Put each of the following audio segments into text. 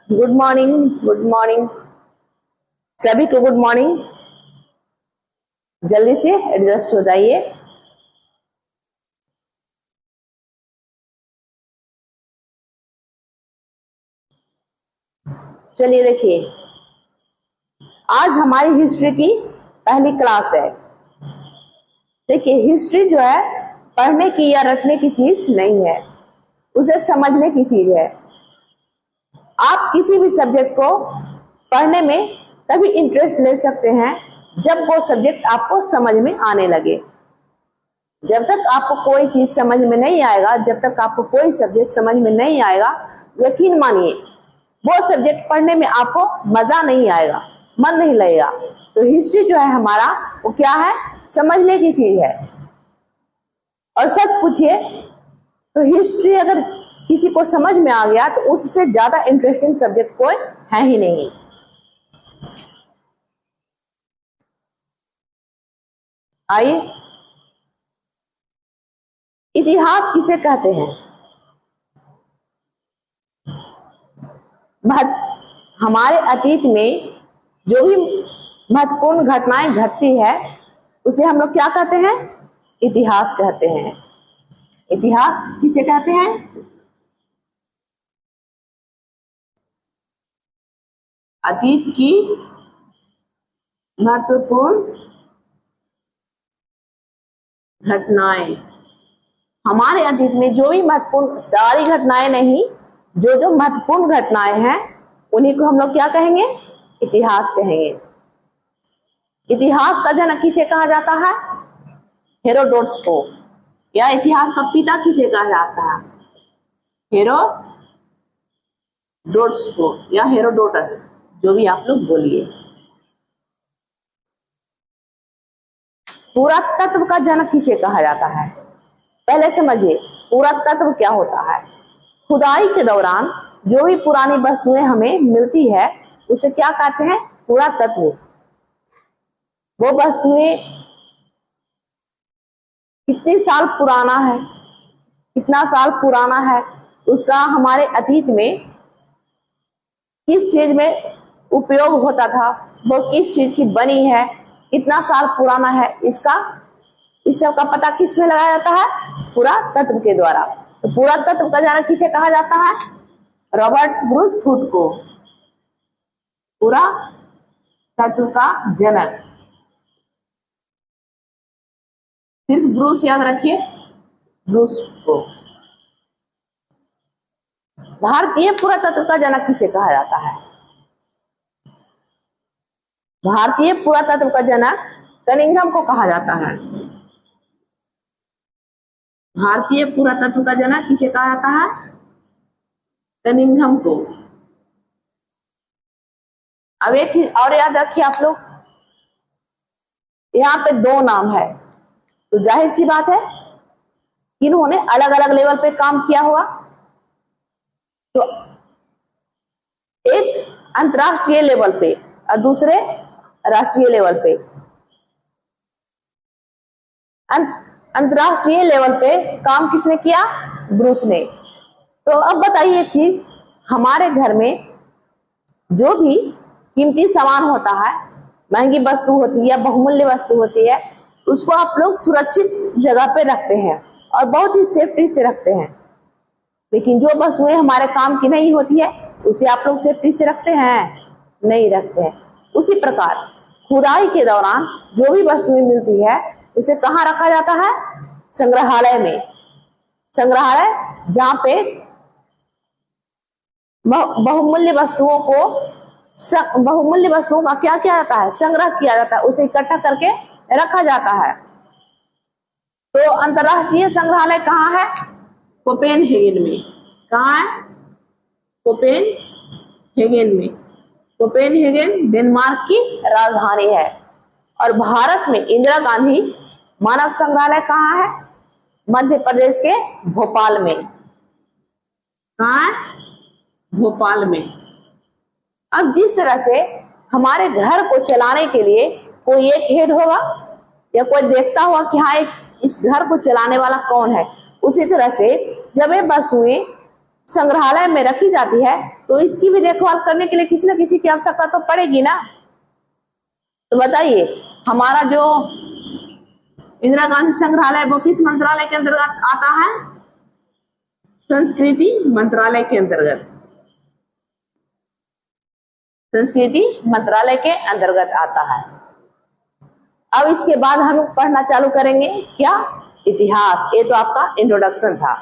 Good morning. Good morning सभी को, good morning. जल्दी से एडजस्ट हो जाइए। चलिए देखिए, आज हमारी हिस्ट्री की पहली क्लास है। देखिए, हिस्ट्री जो है पढ़ने की या रटने की चीज नहीं है, उसे समझने की चीज है। आप किसी भी सब्जेक्ट को पढ़ने में तभी इंटरेस्ट ले सकते हैं जब वो सब्जेक्ट आपको समझ में आने लगे। जब तक आपको कोई चीज समझ में नहीं आएगा, जब तक आपको कोई सब्जेक्ट समझ में नहीं आएगा, यकीन मानिए वो सब्जेक्ट पढ़ने में आपको मजा नहीं आएगा, मन नहीं लगेगा। तो हिस्ट्री जो है हमारा, वो क्या है? समझने की चीज है। और सच पूछिए तो हिस्ट्री अगर किसी को समझ में आ गया तो उससे ज्यादा इंटरेस्टिंग सब्जेक्ट कोई है ही नहीं। आइए, इतिहास किसे कहते हैं? हमारे अतीत में जो भी महत्वपूर्ण घटनाएं घटती है उसे हम लोग क्या कहते हैं? इतिहास कहते हैं। इतिहास किसे कहते हैं? अतीत की महत्वपूर्ण घटनाएं। हमारे अतीत में जो भी महत्वपूर्ण, सारी घटनाएं नहीं, जो महत्वपूर्ण घटनाएं हैं उन्हीं को हम लोग क्या कहेंगे? इतिहास कहेंगे। इतिहास का जनक किसे कहा जाता है? हेरोडोटस को। या इतिहास का पिता किसे कहा जाता है? हेरोडोटस को या हेरोडोटस, जो भी आप लोग बोलिए। पुरातत्व का जनक किसे कहा जाता है? पहले समझिए पुरातत्व क्या होता है। खुदाई के दौरान जो भी पुरानी वस्तुएं हमें मिलती है उसे क्या कहते हैं? पुरातत्व। वो वस्तुएं कितनी साल पुराना है, कितना साल पुराना है, उसका हमारे अतीत में किस चीज में उपयोग होता था, वो किस चीज की बनी है, कितना साल पुराना है, इस सब का पता किस में लगाया जाता है? पुरातत्व के द्वारा। तो पुरातत्व का जनक किसे कहा जाता है? रॉबर्ट ब्रूस फुट को। पुरातत्व का जनक। सिर्फ ब्रूस याद रखिए, ब्रूस को। भारतीय पुरातत्व का जनक किसे कहा जाता है? भारतीय पुरातत्व का जनक कनिंघम को कहा जाता है। भारतीय पुरातत्व का जनक किसे कहा जाता है? कनिंघम को। अब एक चीज और याद रखिए आप लोग, यहाँ पे दो नाम है, तो जाहिर सी बात है इन्होंने अलग अलग लेवल पे काम किया हुआ। तो एक अंतरराष्ट्रीय लेवल पे और दूसरे राष्ट्रीय लेवल पे। अंतरराष्ट्रीय लेवल पे काम किसने किया? ब्रूस ने। तो अब बताइए एक चीज, हमारे घर में जो भी कीमती सामान होता है, महंगी वस्तु होती है या बहुमूल्य वस्तु होती है, उसको आप लोग सुरक्षित जगह पे रखते हैं और बहुत ही सेफ्टी से रखते हैं। लेकिन जो वस्तुएं हमारे काम की नहीं होती है उसे आप लोग सेफ्टी से रखते हैं? नहीं रखते हैं। उसी प्रकार खुदाई के दौरान जो भी वस्तुएं मिलती है उसे कहाँ रखा जाता है? संग्रहालय में। संग्रहालय जहाँ पे बहुमूल्य वस्तुओं का क्या किया जाता है? संग्रह किया जाता है, उसे इकट्ठा करके रखा जाता है। तो अंतरराष्ट्रीय संग्रहालय कहाँ है? कोपेनहेगन में। कहाँ है? कोपेनहेगन में। कोपेनहेगन डेनमार्क की राजधानी है। और भारत में इंदिरा गांधी मानव संग्रहालय कहाँ है? मध्य प्रदेश के भोपाल में। कहाँ है? भोपाल में। अब जिस तरह से हमारे घर को चलाने के लिए कोई एक हेड होगा या कोई देखता होगा कि हाँ इस घर को चलाने वाला कौन है, उसी तरह से जब ये वस्तुएं संग्रहालय में रखी जाती है तो इसकी भी देखभाल करने के लिए किसी न किसी की आवश्यकता तो पड़ेगी ना। तो बताइए, हमारा जो इंदिरा गांधी संग्रहालय वो किस मंत्रालय के अंतर्गत आता है? संस्कृति मंत्रालय के अंतर्गत, संस्कृति मंत्रालय के अंतर्गत आता है। अब इसके बाद हम पढ़ना चालू करेंगे क्या? इतिहास। ये तो आपका इंट्रोडक्शन था।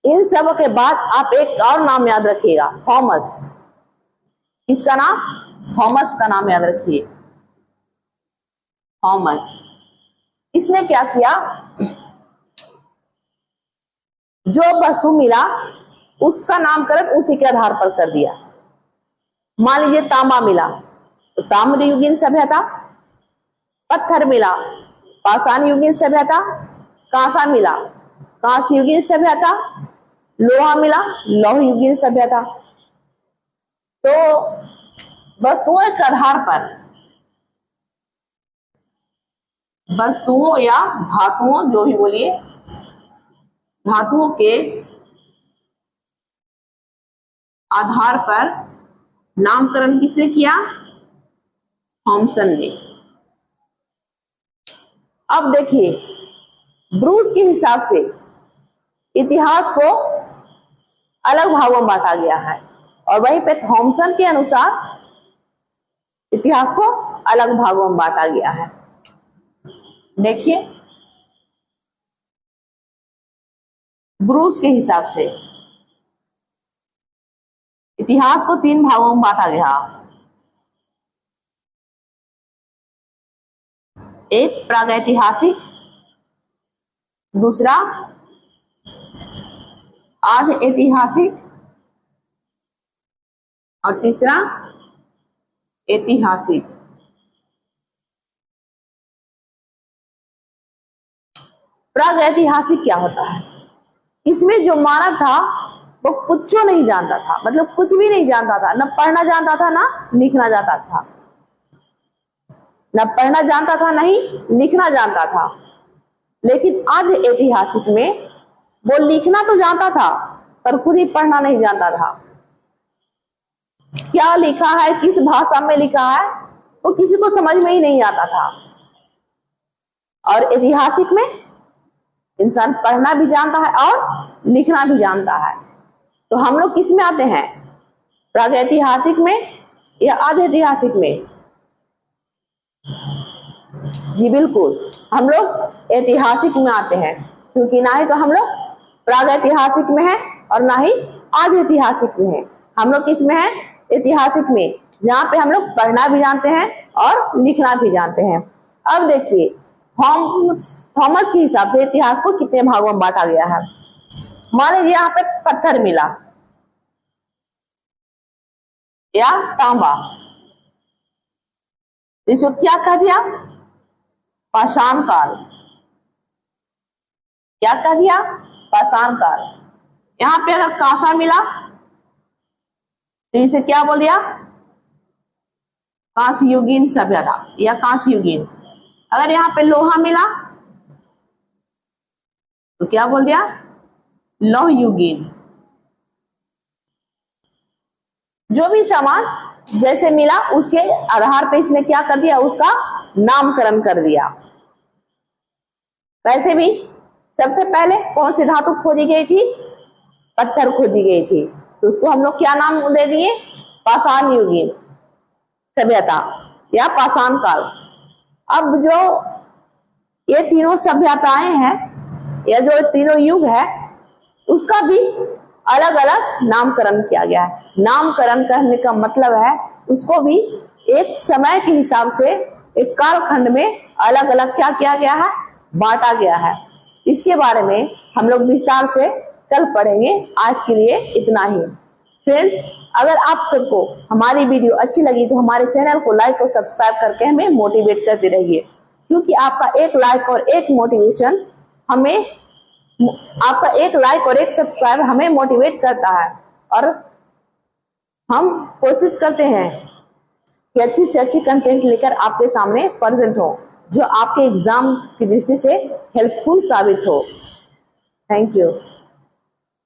इन सब के बाद आप एक और नाम याद रखिएगा, थॉमस। किसका नाम? थॉमस का नाम याद रखिए, थॉमस। इसने क्या किया? जो वस्तु मिला उसका नामकरण उसी के आधार पर कर दिया। मान लीजिए तांबा मिला तो ताम्रयुगीन सभ्यता, पत्थर मिला पाषाण युगीन सभ्यता, कांसा मिला कांस्य युगीन सभ्यता, लोहा मिला लौह युगीन सभ्यता। तो वस्तुओं के आधार पर, वस्तुओं या धातुओं, जो भी बोलिए, धातुओं के आधार पर नामकरण किसने किया? थॉमसन ने। अब देखिए, ब्रूस के हिसाब से इतिहास को अलग भागों में बांटा गया है और वहीं पे थॉमसन के अनुसार इतिहास को अलग भागों में बांटा गया है। देखिए, ब्रूस के हिसाब से इतिहास को 3 भागों में बांटा गया। एक प्रागैतिहासिक, दूसरा आध ऐतिहासिक और तीसरा ऐतिहासिक। प्रागैतिहासिक क्या होता है? इसमें जो मानव था वो कुछ नहीं जानता था, मतलब कुछ भी नहीं जानता था, न पढ़ना जानता था ना लिखना जानता था, न पढ़ना जानता था नहीं लिखना जानता था। लेकिन आज ऐतिहासिक में वो लिखना तो जानता था पर खुद ही पढ़ना नहीं जानता था। क्या लिखा है, किस भाषा में लिखा है, वो किसी को समझ में ही नहीं आता था। और ऐतिहासिक में इंसान पढ़ना भी जानता है और लिखना भी जानता है। तो हम लोग किस में आते हैं? प्रागैतिहासिक में या आधे ऐतिहासिक में? जी बिल्कुल, हम लोग ऐतिहासिक में आते हैं, क्योंकि ना ही तो हम लोग प्रागैतिहासिक में है और ना ही आधे ऐतिहासिक में है। हम लोग किस में है? ऐतिहासिक में, जहाँ पे हम लोग पढ़ना भी जानते हैं और लिखना भी जानते हैं। अब देखिए, थॉमस के हिसाब से इतिहास को कितने भागों में बांटा गया है। मान लीजिए यहाँ पे पत्थर मिला या तांबा, इसको क्या कह दिया? पाषाण काल। क्या कह दिया? पाषाण काल। यहाँ पे अगर कांसा मिला तो इसे क्या बोल दिया? कांस्य युगीन सभ्यता या कांस्य युगीन। अगर यहाँ पे लोहा मिला तो क्या बोल दिया? लौह युगीन। जो भी सामान जैसे मिला उसके आधार पे इसने क्या कर दिया? उसका नामकरण कर दिया। वैसे भी सबसे पहले कौन सी धातु खोजी गई थी? पत्थर खोजी गई थी, तो उसको हम लोग क्या नाम दे दिए? पाषाण युगीन सभ्यता या पाषाण काल। अब जो ये तीनों सभ्यताएं हैं या जो तीनों युग है उसका भी अलग अलग नामकरण किया गया है। नामकरण करने का मतलब है उसको भी एक समय के हिसाब से एक कालखंड में अलग अलग क्या किया गया है? बांटा गया है। इसके बारे में हम लोग विस्तार से कल पढ़ेंगे। आज के लिए इतना ही। फ्रेंड्स, अगर आप सबको हमारी वीडियो अच्छी लगी तो हमारे चैनल को लाइक और सब्सक्राइब करके हमें मोटिवेट करते रहिए, क्योंकि आपका एक लाइक और एक मोटिवेशन हमें, आपका एक लाइक और एक सब्सक्राइब हमें मोटिवेट करता है। और हम कोशिश करते हैं कि अच्छी से अच्छी कंटेंट लेकर आपके सामने प्रेजेंट हो, जो आपके एग्जाम की दृष्टि से हेल्पफुल साबित हो। Thank you.